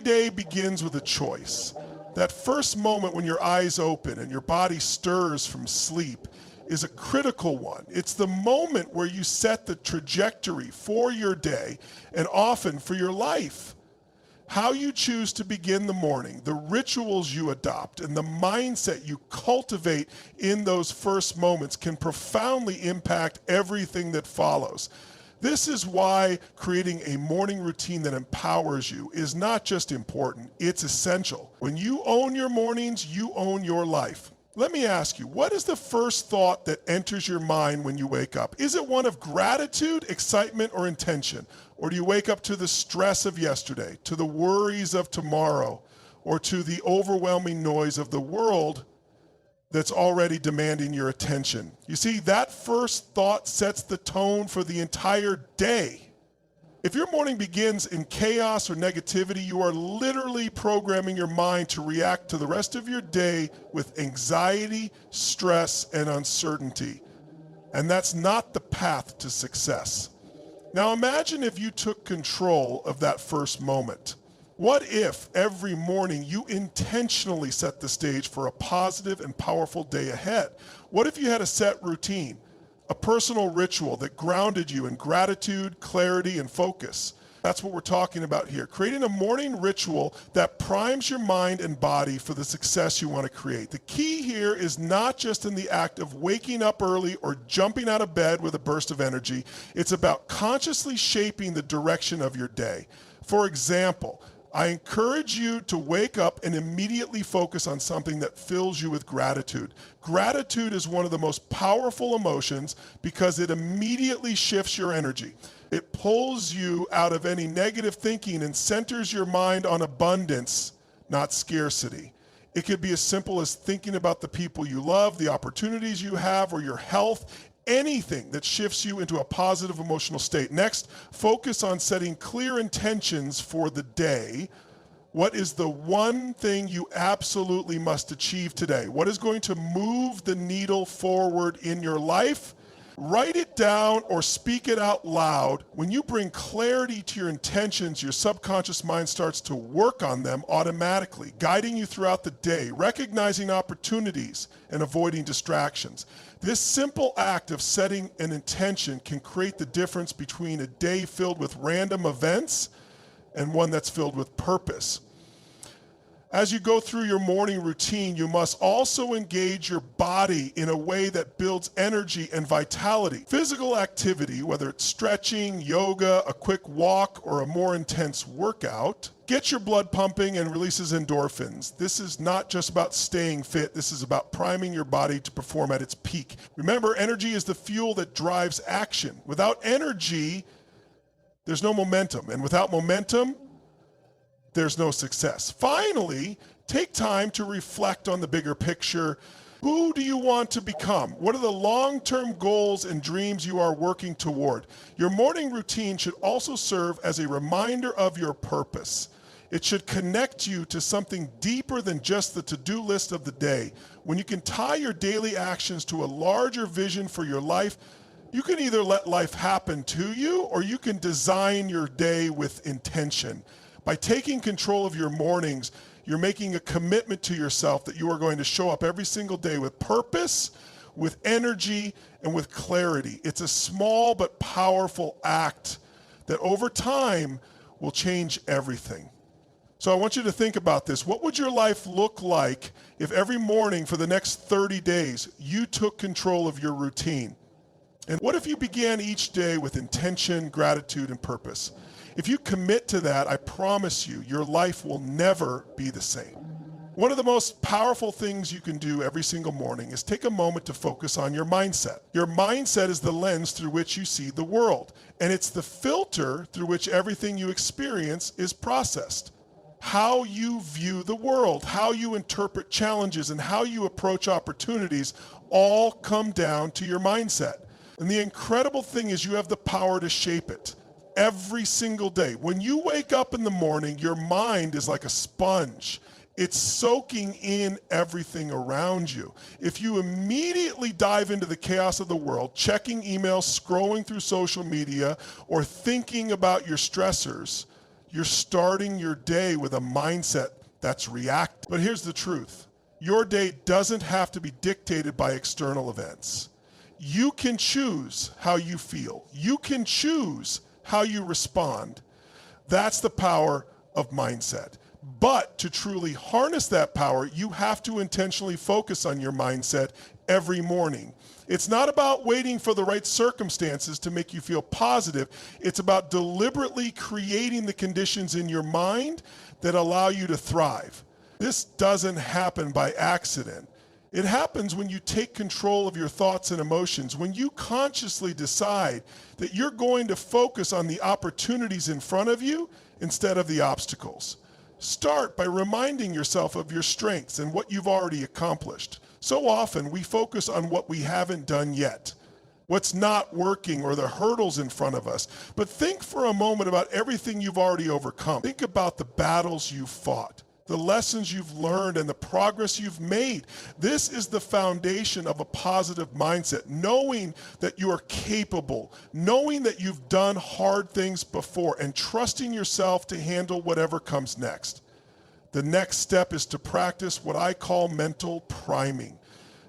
day begins with a choice. That first moment when your eyes open and your body stirs from sleep is a critical one. It's the moment where you set the trajectory for your day and often for your life. How you choose to begin the morning, the rituals you adopt, and the mindset you cultivate in those first moments can profoundly impact everything that follows. This is why creating a morning routine that empowers you is not just important, it's essential. When you own your mornings, you own your life. Let me ask you, what is the first thought that enters your mind when you wake up? Is it one of gratitude, excitement, or intention? Or do you wake up to the stress of yesterday, to the worries of tomorrow, or to the overwhelming noise of the world that's already demanding your attention? You see, that first thought sets the tone for the entire day. If your morning begins in chaos or negativity, you are literally programming your mind to react to the rest of your day with anxiety, stress, and uncertainty. And that's not the path to success. Now imagine if you took control of that first moment. What if every morning you intentionally set the stage for a positive and powerful day ahead? What if you had a set routine, a personal ritual that grounded you in gratitude, clarity, and focus? That's what we're talking about here. Creating a morning ritual that primes your mind and body for the success you want to create. The key here is not just in the act of waking up early or jumping out of bed with a burst of energy. It's about consciously shaping the direction of your day. For example, I encourage you to wake up and immediately focus on something that fills you with gratitude. Gratitude is one of the most powerful emotions because it immediately shifts your energy. It pulls you out of any negative thinking and centers your mind on abundance, not scarcity. It could be as simple as thinking about the people you love, the opportunities you have, or your health. Anything that shifts you into a positive emotional state. Next, focus on setting clear intentions for the day. What is the one thing you absolutely must achieve today? What is going to move the needle forward in your life? Write it down or speak it out loud. When you bring clarity to your intentions, your subconscious mind starts to work on them automatically, guiding you throughout the day, recognizing opportunities and avoiding distractions. This simple act of setting an intention can create the difference between a day filled with random events and one that's filled with purpose. As you go through your morning routine, you must also engage your body in a way that builds energy and vitality. Physical activity, whether it's stretching, yoga, a quick walk, or a more intense workout, gets your blood pumping and releases endorphins. This is not just about staying fit. This is about priming your body to perform at its peak. Remember, energy is the fuel that drives action. Without energy, there's no momentum. And without momentum, there's no success. Finally, take time to reflect on the bigger picture. Who do you want to become? What are the long-term goals and dreams you are working toward? Your morning routine should also serve as a reminder of your purpose. It should connect you to something deeper than just the to-do list of the day. When you can tie your daily actions to a larger vision for your life, you can either let life happen to you or you can design your day with intention. By taking control of your mornings, you're making a commitment to yourself that you are going to show up every single day with purpose, with energy, and with clarity. It's a small but powerful act that over time will change everything. So I want you to think about this. What would your life look like if every morning for the next 30 days you took control of your routine? And what if you began each day with intention, gratitude, and purpose? If you commit to that, I promise you, your life will never be the same. One of the most powerful things you can do every single morning is take a moment to focus on your mindset. Your mindset is the lens through which you see the world, and it's the filter through which everything you experience is processed. How you view the world, how you interpret challenges, and how you approach opportunities all come down to your mindset. And the incredible thing is you have the power to shape it. Every single day. When you wake up in the morning, your mind is like a sponge. It's soaking in everything around you. If you immediately dive into the chaos of the world, checking emails, scrolling through social media, or thinking about your stressors, You're starting your day with a mindset that's reactive. But here's the truth. Your day doesn't have to be dictated by external events. You can choose how you feel. You can choose how you respond. That's the power of mindset. But to truly harness that power, you have to intentionally focus on your mindset every morning. It's not about waiting for the right circumstances to make you feel positive. It's about deliberately creating the conditions in your mind that allow you to thrive. This doesn't happen by accident. It happens when you take control of your thoughts and emotions, when you consciously decide that you're going to focus on the opportunities in front of you instead of the obstacles. Start by reminding yourself of your strengths and what you've already accomplished. So often we focus on what we haven't done yet, what's not working, or the hurdles in front of us. But think for a moment about everything you've already overcome. Think about the battles you've fought, the lessons you've learned, and the progress you've made. This is the foundation of a positive mindset, knowing that you are capable, knowing that you've done hard things before, and trusting yourself to handle whatever comes next. The next step is to practice what I call mental priming.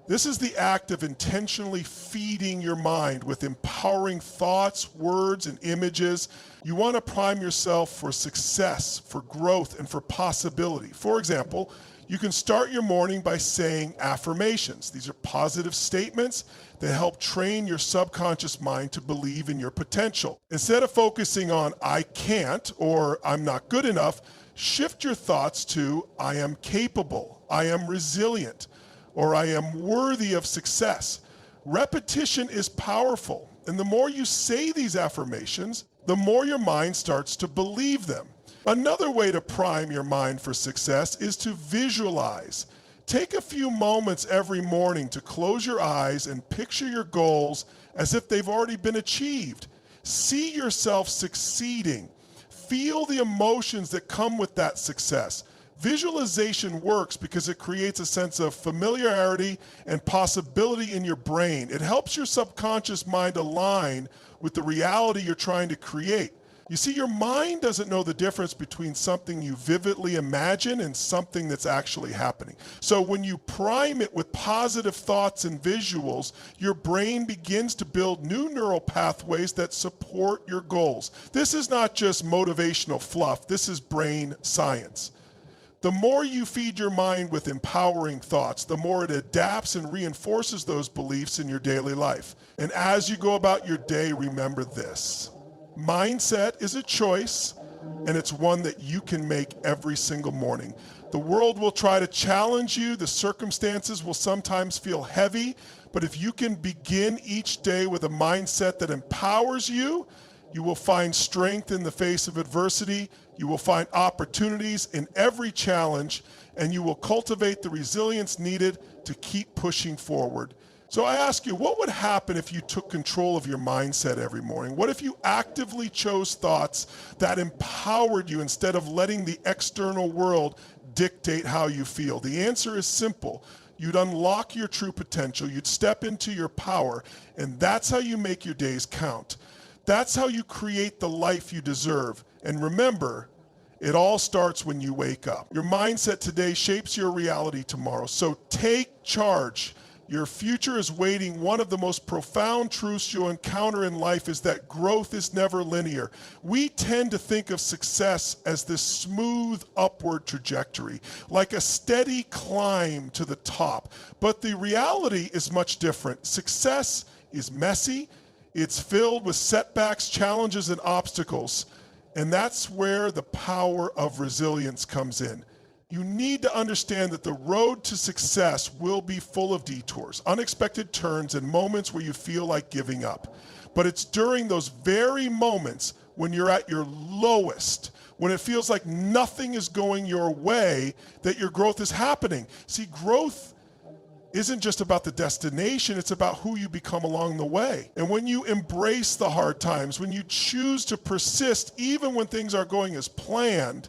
This is the act of intentionally feeding your mind with empowering thoughts, words, and images. You want to prime yourself for success, for growth, and for possibility. For example, you can start your morning by saying affirmations. These are positive statements that help train your subconscious mind to believe in your potential. Instead of focusing on I can't or I'm not good enough, shift your thoughts to I am capable, I am resilient, or I am worthy of success. Repetition is powerful, and the more you say these affirmations, the more your mind starts to believe them. Another way to prime your mind for success is to visualize. Take a few moments every morning to close your eyes and picture your goals as if they've already been achieved. See yourself succeeding. Feel the emotions that come with that success. Visualization works because it creates a sense of familiarity and possibility in your brain. It helps your subconscious mind align with the reality you're trying to create. You see, your mind doesn't know the difference between something you vividly imagine and something that's actually happening. So when you prime it with positive thoughts and visuals, your brain begins to build new neural pathways that support your goals. This is not just motivational fluff. This is brain science. The more you feed your mind with empowering thoughts, the more it adapts and reinforces those beliefs in your daily life. And as you go about your day, remember this. Mindset is a choice, and it's one that you can make every single morning. The world will try to challenge you. The circumstances will sometimes feel heavy, but if you can begin each day with a mindset that empowers you, you will find strength in the face of adversity. You will find opportunities in every challenge, and you will cultivate the resilience needed to keep pushing forward. So I ask you, what would happen if you took control of your mindset every morning? What if you actively chose thoughts that empowered you instead of letting the external world dictate how you feel? The answer is simple. You'd unlock your true potential. You'd step into your power, and that's how you make your days count. That's how you create the life you deserve. And remember, it all starts when you wake up. Your mindset today shapes your reality tomorrow. So take charge. Your future is waiting. One of the most profound truths you'll encounter in life is that growth is never linear. We tend to think of success as this smooth upward trajectory, like a steady climb to the top. But the reality is much different. Success is messy. It's filled with setbacks, challenges, and obstacles. And that's where the power of resilience comes in. You need to understand that the road to success will be full of detours, unexpected turns, and moments where you feel like giving up. But it's during those very moments when you're at your lowest, when it feels like nothing is going your way, that your growth is happening. See, growth isn't just about the destination, it's about who you become along the way. And when you embrace the hard times, when you choose to persist even when things are going as planned,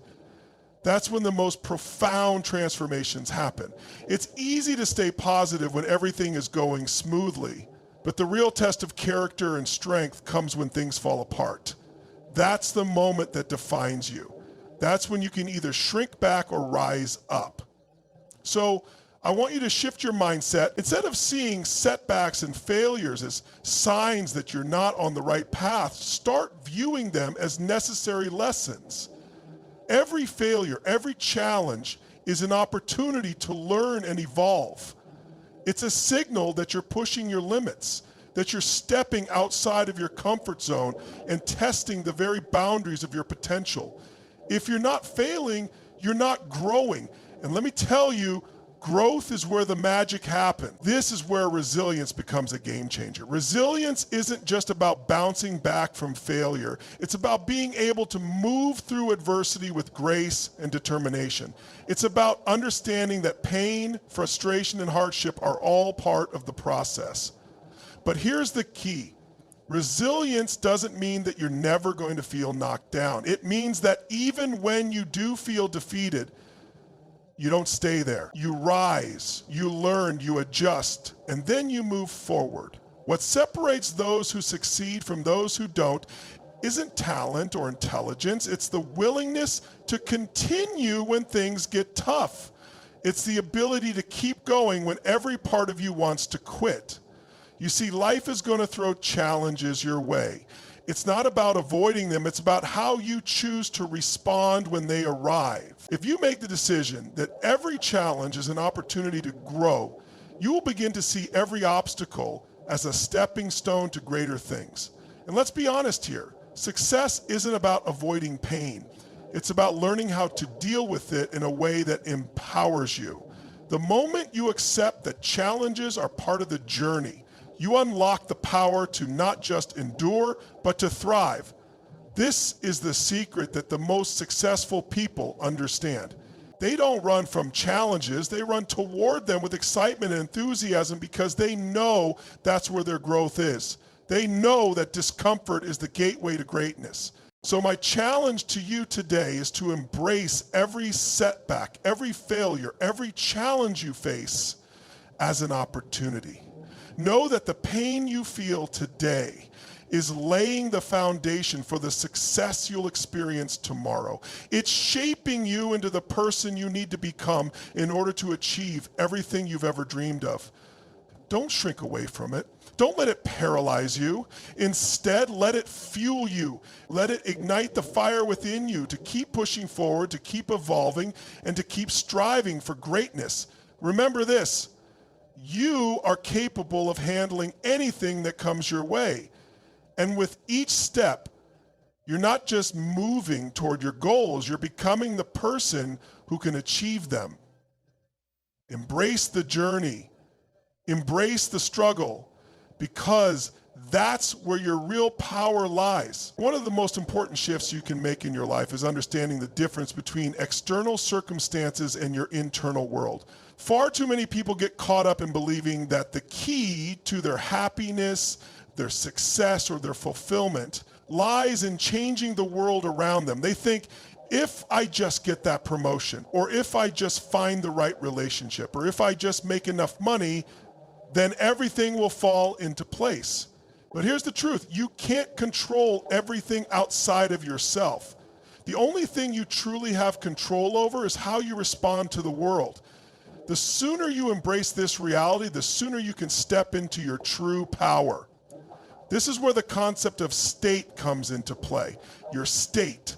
that's when the most profound transformations happen. It's easy to stay positive when everything is going smoothly, but the real test of character and strength comes when things fall apart. That's the moment that defines you. That's when you can either shrink back or rise up. So I want you to shift your mindset. Instead of seeing setbacks and failures as signs that you're not on the right path, start viewing them as necessary lessons. Every failure, every challenge is an opportunity to learn and evolve. It's a signal that you're pushing your limits, that you're stepping outside of your comfort zone and testing the very boundaries of your potential. If you're not failing, you're not growing. And let me tell you, growth is where the magic happens. This is where resilience becomes a game changer. Resilience isn't just about bouncing back from failure. It's about being able to move through adversity with grace and determination. It's about understanding that pain, frustration, and hardship are all part of the process. But here's the key. Resilience doesn't mean that you're never going to feel knocked down. It means that even when you do feel defeated, you don't stay there. You rise, you learn, you adjust, and then you move forward. What separates those who succeed from those who don't isn't talent or intelligence. It's the willingness to continue when things get tough. It's the ability to keep going when every part of you wants to quit. You see, life is going to throw challenges your way. It's not about avoiding them, it's about how you choose to respond when they arrive. If you make the decision that every challenge is an opportunity to grow, you will begin to see every obstacle as a stepping stone to greater things. And let's be honest here, success isn't about avoiding pain. It's about learning how to deal with it in a way that empowers you. The moment you accept that challenges are part of the journey, you unlock the power to not just endure, but to thrive. This is the secret that the most successful people understand. They don't run from challenges, they run toward them with excitement and enthusiasm because they know that's where their growth is. They know that discomfort is the gateway to greatness. So my challenge to you today is to embrace every setback, every failure, every challenge you face as an opportunity. Know that the pain you feel today is laying the foundation for the success you'll experience tomorrow. It's shaping you into the person you need to become in order to achieve everything you've ever dreamed of. Don't shrink away from it. Don't let it paralyze you. Instead, let it fuel you. Let it ignite the fire within you to keep pushing forward, to keep evolving, and to keep striving for greatness. Remember this. You are capable of handling anything that comes your way. And with each step, you're not just moving toward your goals, you're becoming the person who can achieve them. Embrace the journey. Embrace the struggle, because that's where your real power lies. One of the most important shifts you can make in your life is understanding the difference between external circumstances and your internal world. Far too many people get caught up in believing that the key to their happiness, their success, or their fulfillment lies in changing the world around them. They think, if I just get that promotion, or if I just find the right relationship, or if I just make enough money, then everything will fall into place. But here's the truth. You can't control everything outside of yourself. The only thing you truly have control over is how you respond to the world. The sooner you embrace this reality, the sooner you can step into your true power. This is where the concept of state comes into play. Your state,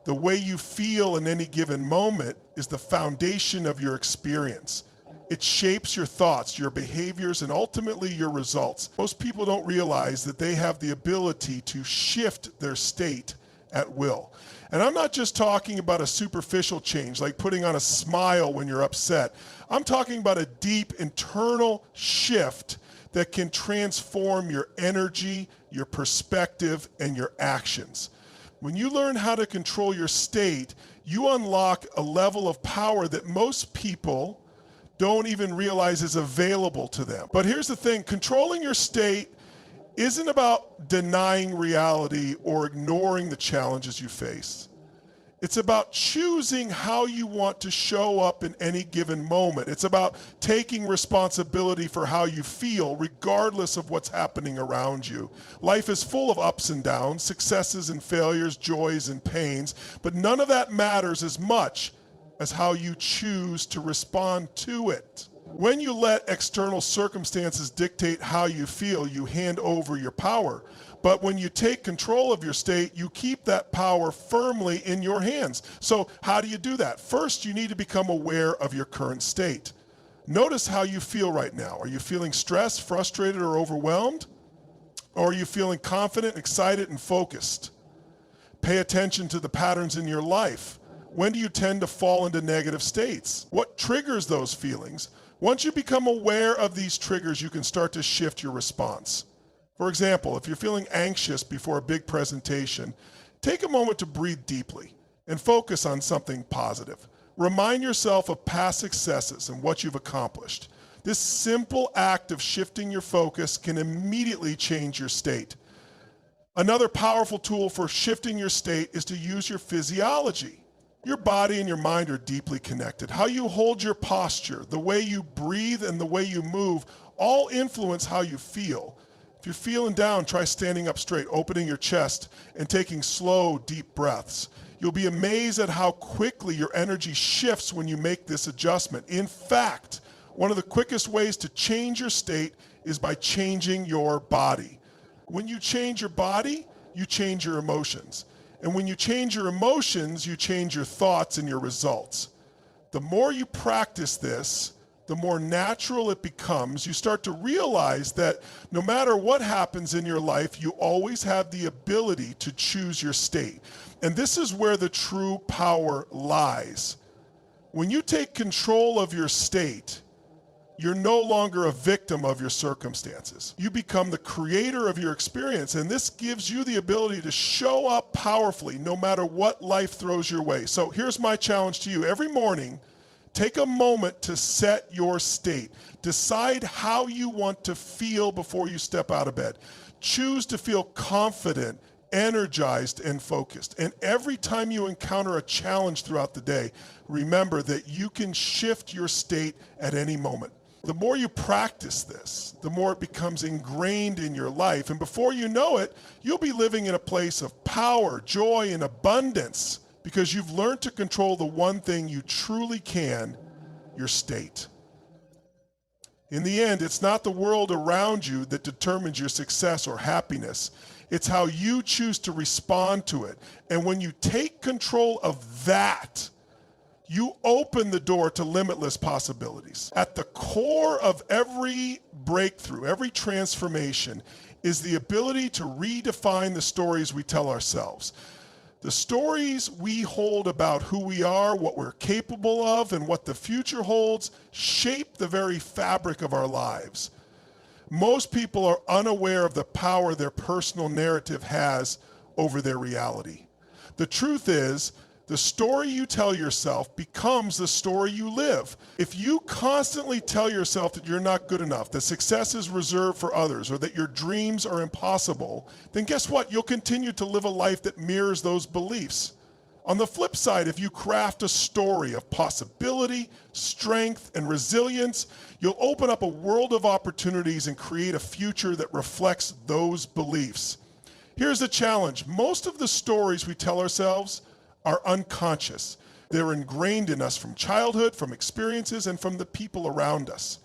the way you feel in any given moment, is the foundation of your experience. It shapes your thoughts, your behaviors, and ultimately your results. Most people don't realize that they have the ability to shift their state at will. And I'm not just talking about a superficial change, like putting on a smile when you're upset. I'm talking about a deep internal shift that can transform your energy, your perspective, and your actions. When you learn how to control your state, you unlock a level of power that most people don't even realize is available to them. But here's the thing, controlling your state isn't about denying reality or ignoring the challenges you face. It's about choosing how you want to show up in any given moment. It's about taking responsibility for how you feel, regardless of what's happening around you. Life is full of ups and downs, successes and failures, joys and pains, but none of that matters as much as how you choose to respond to it. When you let external circumstances dictate how you feel, you hand over your power. But when you take control of your state, you keep that power firmly in your hands. So how do you do that? First, you need to become aware of your current state. Notice how you feel right now. Are you feeling stressed, frustrated, or overwhelmed? Or are you feeling confident, excited, and focused? Pay attention to the patterns in your life. When do you tend to fall into negative states? What triggers those feelings? Once you become aware of these triggers, you can start to shift your response. For example, if you're feeling anxious before a big presentation, take a moment to breathe deeply and focus on something positive. Remind yourself of past successes and what you've accomplished. This simple act of shifting your focus can immediately change your state. Another powerful tool for shifting your state is to use your physiology. Your body and your mind are deeply connected. How you hold your posture, the way you breathe, and the way you move all influence how you feel. If you're feeling down, try standing up straight, opening your chest, and taking slow, deep breaths. You'll be amazed at how quickly your energy shifts when you make this adjustment. In fact, one of the quickest ways to change your state is by changing your body. When you change your body, you change your emotions. And when you change your emotions, you change your thoughts and your results. The more you practice this, the more natural it becomes. You start to realize that no matter what happens in your life, you always have the ability to choose your state. And this is where the true power lies. When you take control of your state, you're no longer a victim of your circumstances. You become the creator of your experience, and this gives you the ability to show up powerfully no matter what life throws your way. So here's my challenge to you. Every morning, take a moment to set your state. Decide how you want to feel before you step out of bed. Choose to feel confident, energized, and focused. And every time you encounter a challenge throughout the day, remember that you can shift your state at any moment. The more you practice this, the more it becomes ingrained in your life. And before you know it, you'll be living in a place of power, joy, and abundance because you've learned to control the one thing you truly can, your state. In the end, it's not the world around you that determines your success or happiness. It's how you choose to respond to it. And when you take control of that, you open the door to limitless possibilities. At the core of every breakthrough, every transformation, is the ability to redefine the stories we tell ourselves. The stories we hold about who we are, what we're capable of, and what the future holds shape the very fabric of our lives. Most people are unaware of the power their personal narrative has over their reality. The truth is, the story you tell yourself becomes the story you live. If you constantly tell yourself that you're not good enough, that success is reserved for others, or that your dreams are impossible, then guess what? You'll continue to live a life that mirrors those beliefs. On the flip side, if you craft a story of possibility, strength, and resilience, you'll open up a world of opportunities and create a future that reflects those beliefs. Here's the challenge. Most of the stories we tell ourselves are unconscious. They're ingrained in us from childhood, from experiences, and from the people around us.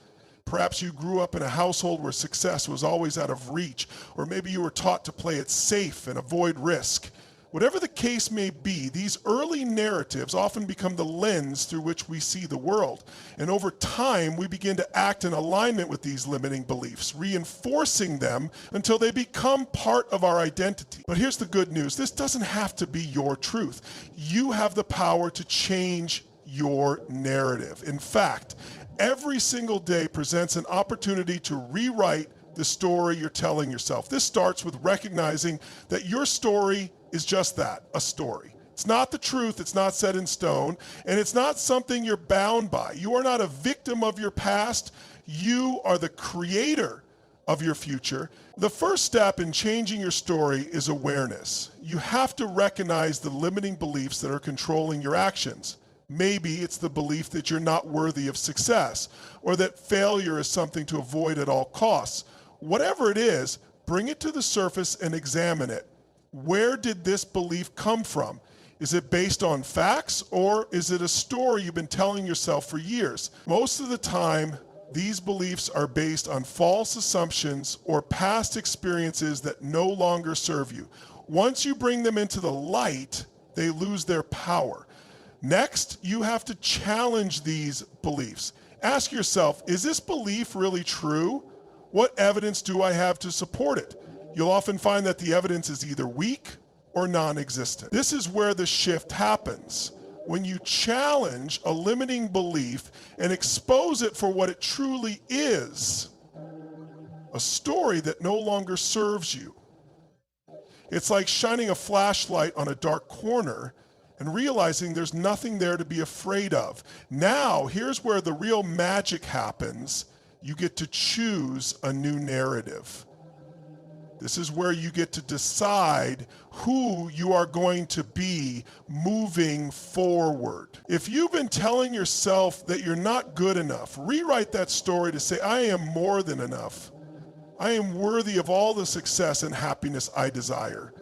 Perhaps you grew up in a household where success was always out of reach, or maybe you were taught to play it safe and avoid risk. Whatever the case may be, these early narratives often become the lens through which we see the world. And over time, we begin to act in alignment with these limiting beliefs, reinforcing them until they become part of our identity. But here's the good news. This doesn't have to be your truth. You have the power to change your narrative. In fact, every single day presents an opportunity to rewrite the story you're telling yourself. This starts with recognizing that your story is just that, a story. It's not the truth, it's not set in stone, and it's not something you're bound by. You are not a victim of your past. You are the creator of your future. The first step in changing your story is awareness. You have to recognize the limiting beliefs that are controlling your actions. Maybe it's the belief that you're not worthy of success, or that failure is something to avoid at all costs. Whatever it is, bring it to the surface and examine it. Where did this belief come from? Is it based on facts, or is it a story you've been telling yourself for years? Most of the time, these beliefs are based on false assumptions or past experiences that no longer serve you. Once you bring them into the light, they lose their power. Next, you have to challenge these beliefs. Ask yourself, is this belief really true? What evidence do I have to support it? You'll often find that the evidence is either weak or non-existent. This is where the shift happens. When you challenge a limiting belief and expose it for what it truly is, a story that no longer serves you. It's like shining a flashlight on a dark corner and realizing there's nothing there to be afraid of. Now, here's where the real magic happens. You get to choose a new narrative. This is where you get to decide who you are going to be moving forward. If you've been telling yourself that you're not good enough, rewrite that story to say, I am more than enough. I am worthy of all the success and happiness I desire.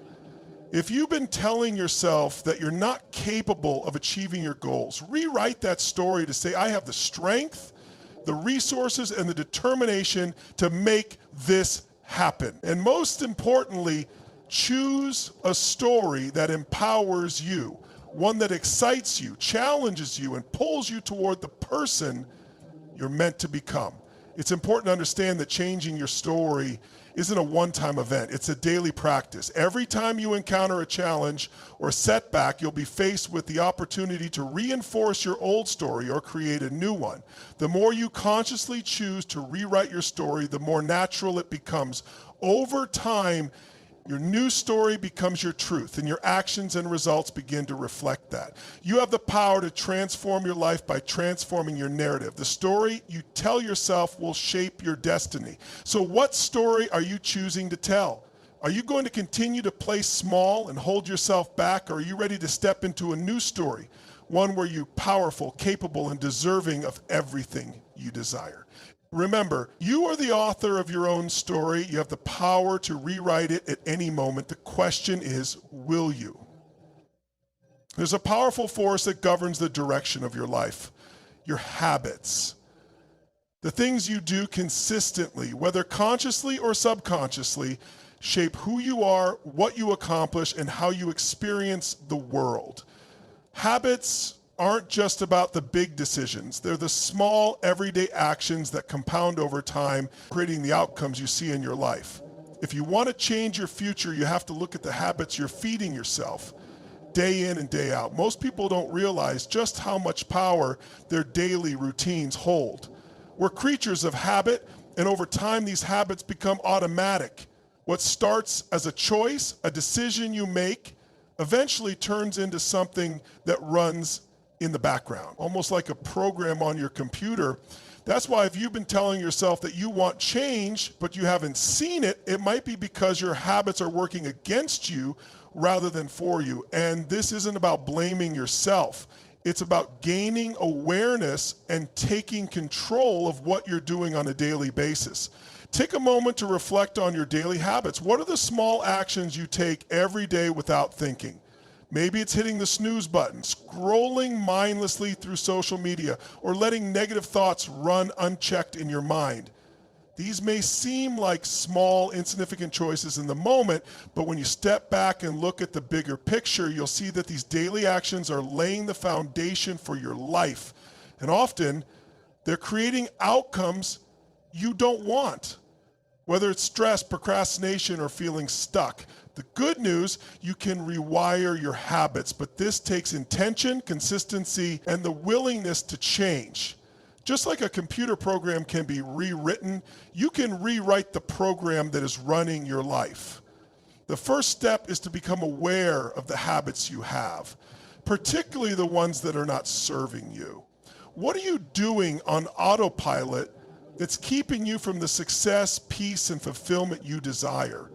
If you've been telling yourself that you're not capable of achieving your goals, rewrite that story to say, I have the strength, the resources, and the determination to make this happen. And most importantly, choose a story that empowers you, one that excites you, challenges you, and pulls you toward the person you're meant to become. It's important to understand that changing your story isn't a one-time event. It's a daily practice. Every time you encounter a challenge or setback, you'll be faced with the opportunity to reinforce your old story or create a new one. The more you consciously choose to rewrite your story, the more natural it becomes. Over time, your new story becomes your truth, and your actions and results begin to reflect that. You have the power to transform your life by transforming your narrative. The story you tell yourself will shape your destiny. So what story are you choosing to tell? Are you going to continue to play small and hold yourself back, or are you ready to step into a new story, one where you're powerful, capable, and deserving of everything you desire? Remember, you are the author of your own story. You have the power to rewrite it at any moment. The question is, will you? There's a powerful force that governs the direction of your life, your habits. The things you do consistently, whether consciously or subconsciously, shape who you are, what you accomplish, and how you experience the world. Habits aren't just about the big decisions. They're the small, everyday actions that compound over time, creating the outcomes you see in your life. If you want to change your future, you have to look at the habits you're feeding yourself day in and day out. Most people don't realize just how much power their daily routines hold. We're creatures of habit, and over time, these habits become automatic. What starts as a choice, a decision you make, eventually turns into something that runs in the background, almost like a program on your computer. That's why if you've been telling yourself that you want change, but you haven't seen it, it might be because your habits are working against you rather than for you. And this isn't about blaming yourself. It's about gaining awareness and taking control of what you're doing on a daily basis. Take a moment to reflect on your daily habits. What are the small actions you take every day without thinking? Maybe it's hitting the snooze button, scrolling mindlessly through social media, or letting negative thoughts run unchecked in your mind. These may seem like small, insignificant choices in the moment, but when you step back and look at the bigger picture, you'll see that these daily actions are laying the foundation for your life. And often, they're creating outcomes you don't want, whether it's stress, procrastination, or feeling stuck. The good news, you can rewire your habits, but this takes intention, consistency, and the willingness to change. Just like a computer program can be rewritten, you can rewrite the program that is running your life. The first step is to become aware of the habits you have, particularly the ones that are not serving you. What are you doing on autopilot that's keeping you from the success, peace, and fulfillment you desire.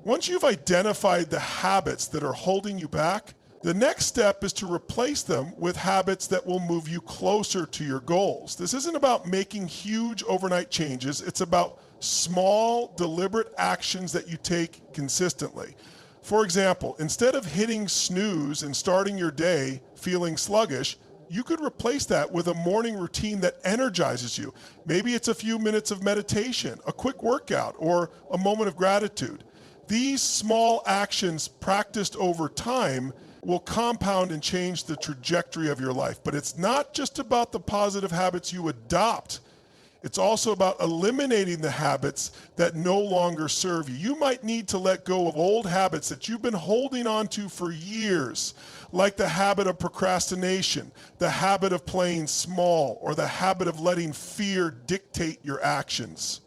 Once you've identified the habits that are holding you back, the next step is to replace them with habits that will move you closer to your goals. This isn't about making huge overnight changes. It's about small, deliberate actions that you take consistently. For example, instead of hitting snooze and starting your day feeling sluggish, you could replace that with a morning routine that energizes you. Maybe it's a few minutes of meditation, a quick workout, or a moment of gratitude. These small actions practiced over time will compound and change the trajectory of your life. But it's not just about the positive habits you adopt. It's also about eliminating the habits that no longer serve you. You might need to let go of old habits that you've been holding on to for years, like the habit of procrastination, the habit of playing small, or the habit of letting fear dictate your actions.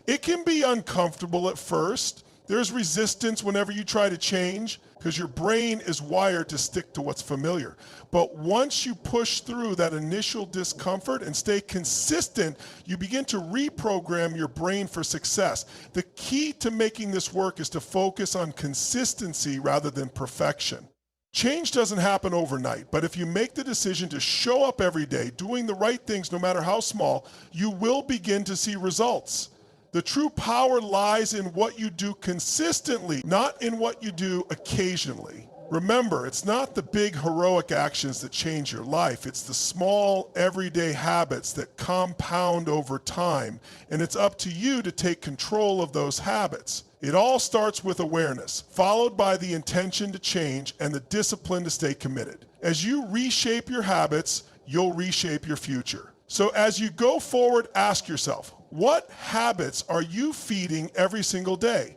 It can be uncomfortable at first. There's resistance whenever you try to change because your brain is wired to stick to what's familiar. But once you push through that initial discomfort and stay consistent, you begin to reprogram your brain for success. The key to making this work is to focus on consistency rather than perfection. Change doesn't happen overnight, but if you make the decision to show up every day, doing the right things no matter how small, you will begin to see results. The true power lies in what you do consistently, not in what you do occasionally. Remember, it's not the big heroic actions that change your life. It's the small, everyday habits that compound over time, and it's up to you to take control of those habits. It all starts with awareness, followed by the intention to change and the discipline to stay committed. As you reshape your habits, you'll reshape your future. So as you go forward, ask yourself, what habits are you feeding every single day?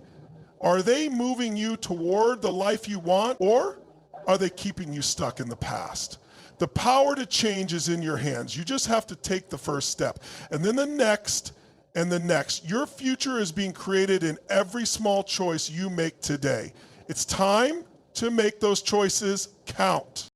Are they moving you toward the life you want, or are they keeping you stuck in the past? The power to change is in your hands. You just have to take the first step. And then the next and the next. Your future is being created in every small choice you make today. It's time to make those choices count.